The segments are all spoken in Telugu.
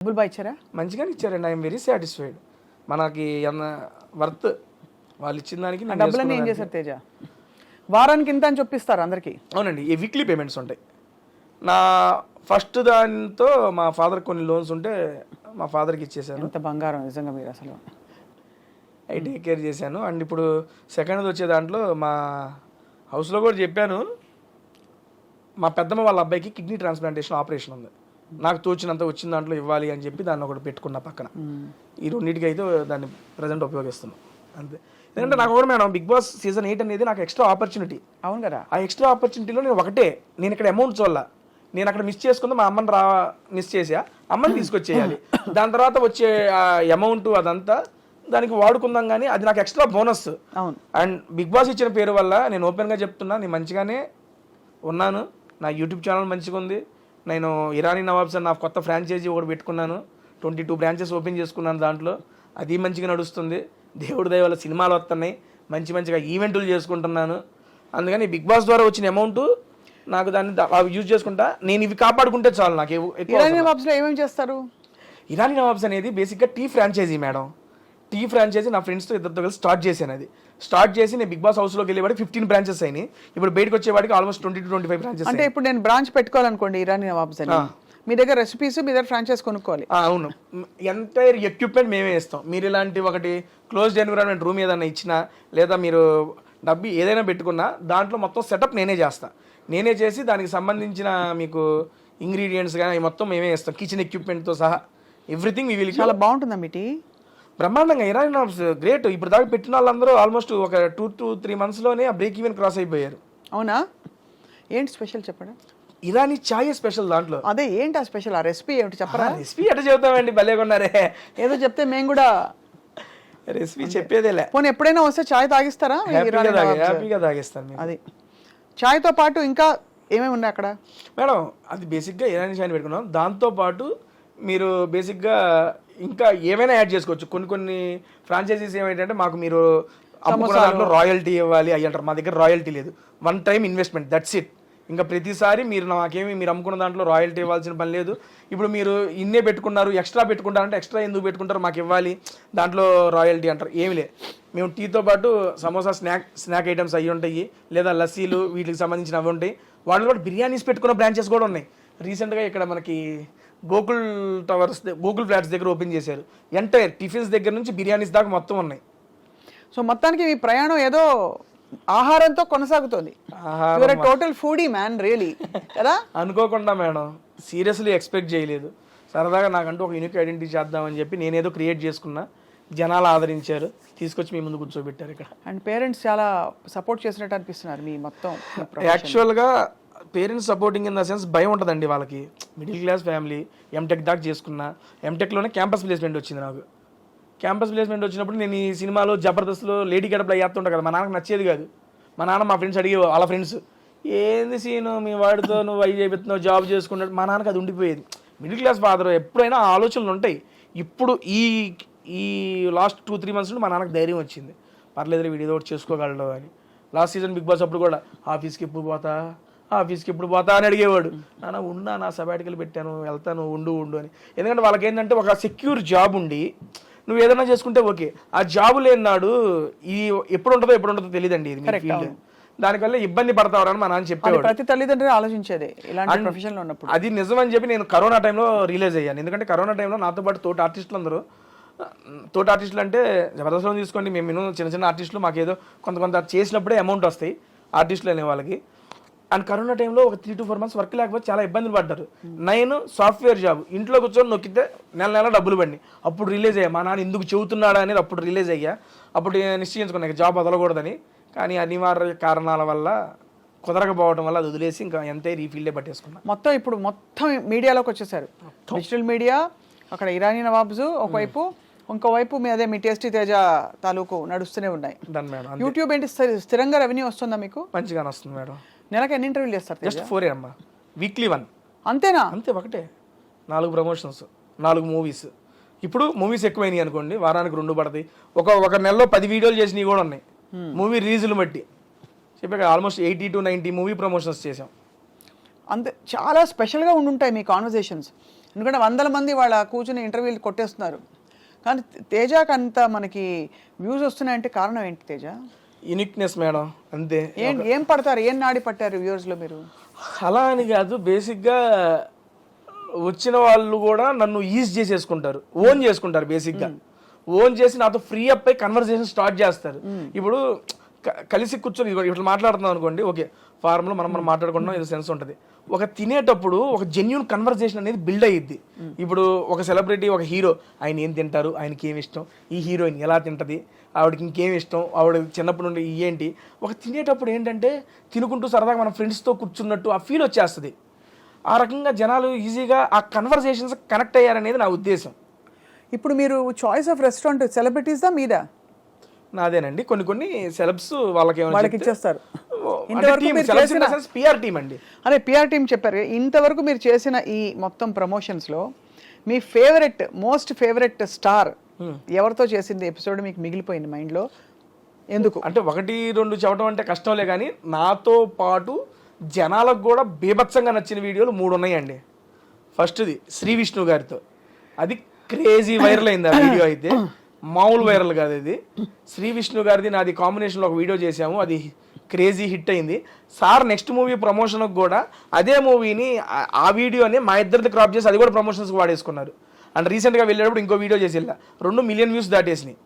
డబ్బులు బాగా ఇచ్చారా? మంచిగానే ఇచ్చారండి. I'm very satisfied. మనకి వర్త్ వాళ్ళు ఇచ్చిన దానికి. డబ్బులన్నీ ఏం చేశారు తేజ? వారానికి ఇంత అని చెప్పిస్తారు అందరికి? అవునండి, ఈ వీక్లీ పేమెంట్స్ ఉంటాయి. నా ఫస్ట్ దానితో మా ఫాదర్ కొన్ని లోన్స్ ఉంటే మా ఫాదర్కి ఇచ్చేసాను. ఎంత బంగారం నిజంగా మీరు అసలు. అవి టేక్ కేర్ చేశాను. అండ్ ఇప్పుడు సెకండ్ వచ్చే దాంట్లో మా హౌస్లో కూడా చెప్పాను, మా పెద్దమ్మ వాళ్ళ అబ్బాయికి కిడ్నీ ట్రాన్స్ప్లాంటేషన్ ఆపరేషన్ ఉంది, నాకు తోచినంత వచ్చిన దాంట్లో ఇవ్వాలి అని చెప్పి దాన్ని ఒకటి పెట్టుకున్న పక్కన. ఈ రెండింటికి అయితే దాన్ని ప్రజెంట్ ఉపయోగిస్తున్నాం అంతే. ఎందుకంటే నాకు కూడా మేడం బిగ్ బాస్ సీజన్ 8 అనేది నాకు ఎక్స్ట్రా ఆపర్చునిటీ. అవును కదా. ఆ ఎక్స్ట్రా ఆపర్చునిటీలో నేను ఇక్కడ అమౌంట్ చూడాల, నేను అక్కడ మిస్ చేసుకుందా మా అమ్మని మిస్ చేసా, అమ్మని తీసుకొచ్చేయాలి. దాని తర్వాత వచ్చే అమౌంట్ అదంతా దానికి వాడుకుందాం, కానీ అది నాకు ఎక్స్ట్రా బోనస్. అవును. అండ్ బిగ్ బాస్ ఇచ్చిన పేరు వల్ల నేను ఓపెన్గా చెప్తున్నా, నేను మంచిగానే ఉన్నాను. నా యూట్యూబ్ ఛానల్ మంచిగా ఉంది. నేను ఇరానీ నవాబ్స్ అని నా కొత్త ఫ్రాంచైజీ ఒకటి పెట్టుకున్నాను, 22 బ్రాంచెస్ ఓపెన్ చేసుకున్నాను. దాంట్లో అది మంచిగా నడుస్తుంది. దేవుడి దయ వల్ల సినిమాలు వస్తున్నాయి, మంచిగా ఈవెంట్లు చేసుకుంటున్నాను. అందుకని బిగ్ బాస్ ద్వారా వచ్చిన అమౌంట్ నాకు దాన్ని యూజ్ చేసుకుంటా. నేను ఇవి కాపాడుకుంటే చాలు నాకు. ఇరానీ నవాబ్స్లో ఏమేమి చేస్తారు? ఇరానీ నవాబ్స్ అనేది బేసిక్గా tea franchise madam. Tea franchise నా ఫ్రెండ్స్తో ఇద్దరితో కలిసి స్టార్ట్ చేశాను. అది స్టార్ట్ చేసి నేను బిగ్ బాస్ హౌస్లోకి వెళ్ళేవాడికి 15 బ్రాంచెస్ అయినాయి. ఇప్పుడు బయటకు వచ్చేవాడికి ఆల్మోస్ట్ 20-25 బ్రాంచెస్. అంటే ఇప్పుడు నేను బ్రాంచ్ పెట్టుకోవాలనుకోండి ఇరానీ నవాబ్స్ అని, మీ దగ్గర రెసిపీస్, మీ దగ్గర ఫ్రాంచైజ్ కొనుక్కోవాలి. అవును, ఎంటైర్ ఎక్విప్మెంట్ మేమే ఇస్తాం. మీరు ఇలాంటి ఒకటి క్లోజ్డ్ ఎన్విరాన్మెంట్ రూమ్ ఏదైనా ఇచ్చినా, లేదా మీరు డబ్బు ఏదైనా పెట్టుకున్నా, దాంట్లో మొత్తం సెటప్ నేనే చేస్తాను. నేనే చేసి దానికి సంబంధించిన మీకు ఇంగ్రీడియంట్స్ కానీ మొత్తం మేమే ఇస్తాం, కిచెన్ ఎక్విప్మెంట్తో సహా ఎవ్రీథింగ్. ఇవి చాలా బాగుంటుందా మీ టీ? బ్రహ్మాండంగా. Irani nawabs great. ఇప్పుడు దాకా పెట్టిన వాళ్ళందరూ ఆల్మోస్ట్ ఒక 2 to 3 monthsలోనే ఆ బ్రేక్ ఈవెన్ క్రాస్ అయిపోయారు. అవునా? ఏంటి స్పెషల్ చెప్పండి. ఇరానీ చాయ్ స్పెషల్ దాంట్లో. అదే ఏంటి ఆ స్పెషల్? ఆ రెసిపీ ఏమిటి చెప్పరా? రెసిపీ ఎట్లా చెబుతామండి, భలేగా ఉన్నారే. ఏదో చెప్తే మేము కూడా రెసిపీ చెప్పేదేలే. పోనీ ఎప్పుడైనా వస్తే చాయ్ తాగిస్తారా? హ్యాపీగా తాగిస్తాను. అది చాయ్తో పాటు ఇంకా ఏమేమి ఉన్నాయి అక్కడ మేడం? అది బేసిక్గా ఇరానీ చాయ్ పెట్టుకున్నాం. దాంతోపాటు మీరు బేసిక్గా ఇంకా ఏమైనా యాడ్ చేసుకోవచ్చు. కొన్ని ఫ్రాంచైజీస్ ఏమైందంటే, మాకు మీరు అమ్ముకున్న దాంట్లో రాయల్టీ ఇవ్వాలి అయ్యి అంటారు. మా దగ్గర రాయల్టీ లేదు, 1 time ఇన్వెస్ట్మెంట్, దట్స్ ఇట్. ఇంకా ప్రతిసారి మీరు నాకేమి మీరు అమ్ముకున్న దాంట్లో రాయల్టీ ఇవ్వాల్సిన పని లేదు. ఇప్పుడు మీరు ఇన్నే పెట్టుకున్నారు, ఎక్స్ట్రా పెట్టుకుంటారంటే ఎక్స్ట్రా ఎందుకు పెట్టుకుంటారు, మాకు ఇవ్వాలి, దాంట్లో రాయల్టీ అంటారు. ఏమి లేదు. మేము టీతో పాటు సమోసా స్నాక్ ఐటమ్స్ అవి ఉంటాయి, లేదా లస్సీలు వీటికి సంబంధించిన అవి ఉంటాయి. వాటిలో కూడా బిర్యానీస్ పెట్టుకున్న బ్రాంచెస్ కూడా ఉన్నాయి. రీసెంట్గా ఇక్కడ మనకి గోకుల్ ఫ్లాట్స్ దగ్గర ఓపెన్ చేశారు. ఎంటైర్ టిఫిన్స్ దగ్గర నుంచి బిర్యానీస్ దాకా మొత్తం ఉన్నాయి. సో మొత్తానికి మీ ప్రయాణం ఏదో ఆహారంతో కొనసాగుతుంది. టోటల్ ఫుడీ మ్యాన్ రియలీ కదా. అనుకోకుండా మేడం, సీరియస్లీ ఎక్స్పెక్ట్ చేయలేదు. సరదాగా నాకంటూ ఒక యూనిక్ ఐడెంటిటీ చేద్దామని చెప్పి నేనేదో క్రియేట్ చేసుకున్నా, జనాలు ఆదరించారు, తీసుకొచ్చి మీ ముందు కూర్చోబెట్టారు ఇక్కడ. అండ్ పేరెంట్స్ చాలా సపోర్ట్ చేసినట్టు అనిపిస్తున్నారు మీ మొత్తం. యాక్చువల్గా parents supporting in the sense భయం ఉంటుందండి వాళ్ళకి. మిడిల్ క్లాస్ ఫ్యామిలీ, ఎంటెక్ దాకా చేసుకున్నా. ఎంటెక్లోనే క్యాంపస్ ప్లేస్మెంట్ వచ్చింది నాకు. క్యాంపస్ ప్లేస్మెంట్ వచ్చినప్పుడు నేను ఈ సినిమాలో జబర్దస్త్లో లేడీ గడపలో చేస్తుంటా కదా, మా నాన్నకు నచ్చేది కాదు. మా నాన్న మా ఫ్రెండ్స్ అడిగే, వాళ్ళ ఫ్రెండ్స్, ఏంది సీను మీ వాడితో నువ్వు అవి చేస్తున్నావు, జాబ్ చేసుకున్నాడు. మా నాన్నకు అది ఉండిపోయేది. మిడిల్ క్లాస్ ఫాదర్ ఎప్పుడైనా ఆలోచనలు ఉంటాయి. ఇప్పుడు ఈ లాస్ట్ 2-3 months నుండి మా నాన్నకు ధైర్యం వచ్చింది, పర్లేదు వీడు ఏదో ఒకటి చేసుకోగలడు అని. లాస్ట్ సీజన్ బిగ్ బాస్ అప్పుడు కూడా ఆఫీస్కి ఎప్పుడు పోతా అని అడిగేవాడు. నాన్న ఉన్నా, నా సబాటికలు పెట్టాను, వెళ్తాను, ఉండు అని. ఎందుకంటే వాళ్ళకి ఏంటంటే ఒక సెక్యూర్ జాబ్ ఉండి నువ్వు ఏదైనా చేసుకుంటే ఓకే. ఆ జాబ్ లేనాడు ఇది ఎప్పుడు ఉంటుందో తెలియదండి. ఇది ఫీల్డ్, దానివల్ల ఇబ్బంది పడతావని మా నాన్న చెప్పేవాడు. ప్రతి తల్లిదండ్రులు ఆలోచించేది ఇలాంటి ప్రొఫెషన్ లో ఉన్నప్పుడు. అది నిజమని చెప్పి నేను కరోనా టైంలో రియలైజ్ అయ్యాను. ఎందుకంటే కరోనా టైంలో నాతో పాటు తోటి ఆర్టిస్టులు అంటే జబర్దస్త్లో తీసుకోండి, మేము చిన్న ఆర్టిస్టులు, మాకేదో కొంత చేసినప్పుడే అమౌంట్ వస్తాయి ఆర్టిస్టులు అనే వాళ్ళకి. అండ్ కరోనా టైంలో ఒక 3 to 4 months వర్క్ లేకపోతే చాలా ఇబ్బందులు పడ్డారు. నేను సాఫ్ట్వేర్ జాబ్ ఇంట్లో కూర్చొని నొక్కితే నెల డబ్బులు పడినాయి. అప్పుడు రిలీజ్ అయ్యా, మా నాన్న ఎందుకు చెబుతున్నాడా అనేది అప్పుడు రిలీజ్ అయ్యా. అప్పుడు నిశ్చయించుకున్నా జాబ్ వదలకూడదని. కానీ అనివార్య కారణాల వల్ల కుదరకపోవడం వల్ల అది వదిలేసి ఇంకా ఎంతే ఈ ఫీల్డే పట్టేసుకున్నా. ఇప్పుడు మొత్తం మీడియాలోకి వచ్చేసారు. డిజిటల్ మీడియా, అక్కడ ఇరానీ నవాబ్స్ ఒకవైపు, ఇంకోవైపు మీ టేస్టీ తేజ తాలూకు నడుస్తూనే ఉన్నాయి. యూట్యూబ్ ఏంటి స్థిరంగా రెవెన్యూ వస్తుందా మీకు? మంచిగానే వస్తుంది మేడం. నెలకు ఎన్ని ఇంటర్వ్యూలు చేస్తారు? జస్ట్ 4 అమ్మా, వీక్లీ 1. అంతేనా? అంతే, ఒకటే. 4 ప్రమోషన్స్, 4 మూవీస్. ఇప్పుడు మూవీస్ ఎక్కువైనాయి అనుకోండి, వారానికి 2 పడతాయి. ఒక నెలలో 10 వీడియోలు చేసినవి కూడా ఉన్నాయి. మూవీ రిలీజులు బట్టి చెప్పాక ఆల్మోస్ట్ 80 to 90 మూవీ ప్రమోషన్స్ చేసాం. అంతే. చాలా స్పెషల్గా ఉండుంటాయి మీ కాన్వర్జేషన్స్. ఎందుకంటే వందల మంది వాళ్ళ కూర్చుని ఇంటర్వ్యూలు కొట్టేస్తున్నారు. కానీ తేజకి అంత మనకి వ్యూస్ వస్తున్నాయంటే కారణం ఏంటి తేజ? యూనిక్నెస్ మేడం, అంతే. ఏం పడతారు, ఏం నాడి పట్టారు వ్యూవర్స్లో మీరు? అలా అని కాదు, బేసిక్గా వచ్చిన వాళ్ళు కూడా నన్ను ఈజ్ చేసేసుకుంటారు, ఓన్ చేసుకుంటారు. బేసిక్గా ఓన్ చేసి నాతో ఫ్రీ అప్ అయి కన్వర్సేషన్ స్టార్ట్ చేస్తారు. ఇప్పుడు కలిసి కూర్చొని ఇట్లా మాట్లాడుతున్నాం అనుకోండి, ఓకే ఫార్మ్లో మనం మాట్లాడుకుంటున్నాం, ఏదో సెన్స్ ఉంటుంది. ఒక తినేటప్పుడు ఒక జెన్యున్ కన్వర్సేషన్ అనేది బిల్డ్ అయ్యిద్ది. ఇప్పుడు ఒక సెలబ్రిటీ, ఒక హీరో, ఆయన ఏం తింటారు, ఆయనకి ఏమి ఇష్టం, ఈ హీరోయిన్ ఎలా తింటది, ఆవిడకి ఇంకేమి ఇష్టం, ఆవిడ చిన్నప్పటి నుండి ఏంటి, ఒక తినేటప్పుడు ఏంటంటే తినుకుంటూ సరదాగా మన ఫ్రెండ్స్తో కూర్చున్నట్టు ఆ ఫీల్ వచ్చేస్తుంది. ఆ రకంగా జనాలు ఈజీగా ఆ కన్వర్సేషన్స్ కనెక్ట్ అయ్యారనేది నా ఉద్దేశం. ఇప్పుడు మీరు చాయిస్ ఆఫ్ రెస్టారెంట్ సెలబ్రిటీస్ దా మీదా? నాదేనండి. కొన్ని సెలబ్స్ వాళ్ళకి ఇచ్చేస్తారు. పిఆర్ టీమ్ అండి. అదే పిఆర్ టీమ్ చెప్పారు. ఇంతవరకు మీరు చేసిన ఈ మొత్తం ప్రమోషన్స్లో మీ మోస్ట్ ఫేవరెట్ స్టార్ ఎవరితో చేసింది ఎపిసోడ్ మీకు మిగిలిపోయింది మైండ్లో? ఎందుకు అంటే 1-2 చెప్పడం అంటే కష్టంలే, కానీ నాతో పాటు జనాలకు కూడా బీభత్సంగా నచ్చిన వీడియోలు 3 ఉన్నాయండి. ఫస్ట్ది శ్రీ విష్ణు గారితో, అది క్రేజీ వైరల్ అయింది ఆ వీడియో. అయితే మామూలు వైరల్ కాదు ఇది. శ్రీ విష్ణు గారిది నాది కాంబినేషన్లో ఒక వీడియో చేసాము, అది క్రేజీ హిట్ అయింది. సార్ నెక్స్ట్ మూవీ ప్రమోషన్కి కూడా అదే మూవీని, ఆ వీడియోని మా ఇద్దరిది క్రాప్ చేసి అది కూడా ప్రమోషన్స్కి వాడేసుకున్నారు. అండ్ రీసెంట్గా వెళ్ళేటప్పుడు ఇంకో వీడియో చేసి 2 మిలియన్ వ్యూస్ దాటేసినాయి.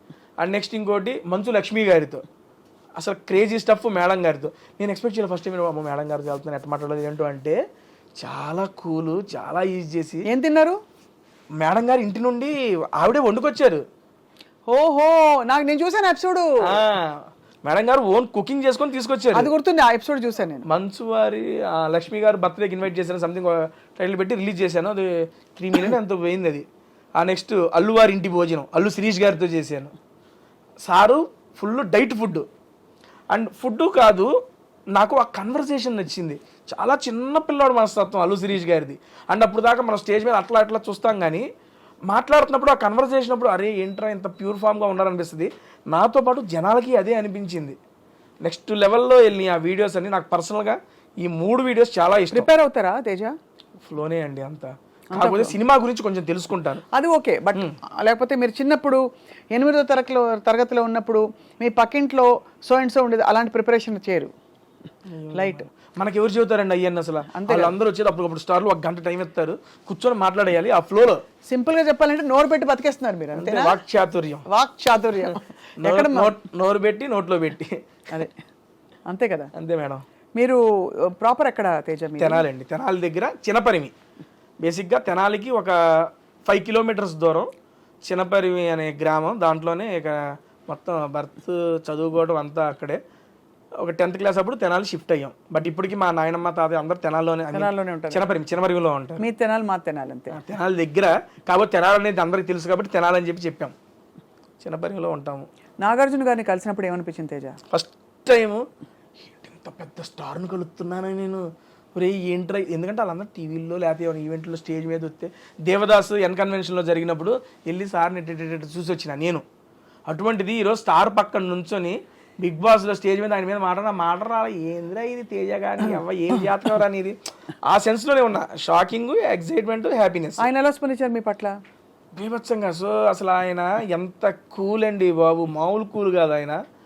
అండ్ నెక్స్ట్ ఇంకోటి మంచు లక్ష్మి గారితో, అసలు క్రేజీ స్టఫ్ మేడం గారితో. నేను ఎక్స్పెక్ట్ చేయాలి ఫస్ట్ టైం మేడం గారితో వెళ్తున్నాను, ఎట్లా మాట్లాడలేదు ఏంటో అంటే చాలా కూల్, చాలా ఈజీ చేసి. ఏం తిన్నారు? మేడం గారు ఇంటి నుండి ఆవిడే వండుకొచ్చారు. ఓహో, నేను చూసాను ఎపిసోడ్. మేడం గారు ఓన్ కుకింగ్ చేసుకొని తీసుకొచ్చారు. అది గుర్తుంది, ఆ ఎపిసోడ్ చూసాను నేను. మంచు వారి లక్ష్మి గారు బర్త్డేకి ఇన్వైట్ చేశాను, సంథింగ్ టైటిల్ పెట్టి రిలీజ్ చేశాను. అది 3 మిలియన్ ఎంతో పోయింది అది. ఆ నెక్స్ట్ అల్లు వారి ఇంటి భోజనం అల్లు శిరీష్ గారితో చేశాను. Sir full diet food. And food కాదు, నాకు ఆ కన్వర్సేషన్ నచ్చింది. చాలా చిన్న పిల్లాడు మనస్తత్వం అల్లు శిరీష్ గారిది. అండ్ అప్పుడు దాకా మనం స్టేజ్ మీద అట్లా చూస్తాం, కానీ మాట్లాడుతున్నప్పుడు ఆ కన్వర్సేషన్ అప్పుడు అరే ఏంట్రా ఇంత ప్యూర్ ఫామ్గా ఉన్నారనిపిస్తుంది. నాతో పాటు జనాలకి అదే అనిపించింది. నెక్స్ట్ లెవెల్లో వెళ్ళి ఆ వీడియోస్ అన్ని నాకు పర్సనల్గా ఈ 3 వీడియోస్ చాలా ఇష్టం. ప్రిపేర్ అవుతారా తేజ? ఫ్లోనే అండి అంతా. కాకపోతే సినిమా గురించి కొంచెం తెలుసుకుంటాను, అది ఓకే. బట్ లేకపోతే మీరు చిన్నప్పుడు 8వ తరగతిలో ఉన్నప్పుడు మీ పక్కింట్లో సో అండ్ సో ఉండేది, అలాంటి ప్రిపరేషన్ చేయరు? లైట్ మనకి ఎవరు చెబుతారండి అయ్యన్న, అసలు అందరూ వచ్చేది అప్పుడు స్టార్లు 1 గంట టైం ఇస్తారు, కూర్చొని మాట్లాడేయాలి ఆ ఫ్లోలో. సింపుల్ గా చెప్పాలంటే నోరు పెట్టి బతికేస్తున్నారు మీరు, అంతే. వాక్చాతుర్యం ఎక్కడ నోరు పెట్టి నోట్లో పెట్టి, అదే అంతే కదా. అంతే మేడం. మీరు ప్రాపర్ ఎక్కడ తేజ? తెనాలండి. తెనాలి దగ్గర చినపరిమి. బేసిక్గా తెనాలికి ఒక 5 కిలోమీటర్స్ దూరం చినపరిమి అనే గ్రామం. దాంట్లోనే ఇక మొత్తం బర్త్ చదువుకోవడం అంతా అక్కడే. ఒక 10th క్లాస్ అప్పుడు తెనాలి షిఫ్ట్ అయ్యాం. బట్ ఇప్పటికి మా నాయనమ్మ తాతయ్య అందరూ తెనాల్లోనే ఉంటారు. చినపరిమిలో ఉంటారు. మీ తెనాలి మా తెనాలి అంతే. తెనాలి దగ్గర కాబట్టి తెనాలి అనేది అందరికి తెలుసు కాబట్టి తెనాలి అని చెప్పాం. చినపరిమిలో ఉంటాము. నాగార్జున గారిని కలిసినప్పుడు ఏమనిపించింది తేజ? ఫస్ట్ టైము ఇంత పెద్ద స్టార్ను కలుస్తున్నానని నేను, ఒరే ఏంట్రా, ఎందుకంటే వాళ్ళందరూ టీవీల్లో లేకపోతే ఈవెంట్లో స్టేజ్ మీద వస్తే, దేవదాసు కన్వెన్షన్లో జరిగినప్పుడు వెళ్ళి సార్ని చూసి వచ్చిన నేను. అటువంటిది ఈరోజు స్టార్ పక్కన నుంచొని బిగ్ బాస్లో స్టేజ్ మీద ఆయన మీద మాట రాలా, ఏందిరా ఇది తేజ కానీ ఏం జాతకం అనేది ఆ సెన్స్లోనే ఉన్నా. Shocking, excitement, happiness. ఆయన ఎలా స్పందించారు మీ పట్ల? బీభత్సంగా. సో అసలు ఆయన ఎంత కూల్ అండి బాబు, మామూలు కూల్ కాదు ఆయన.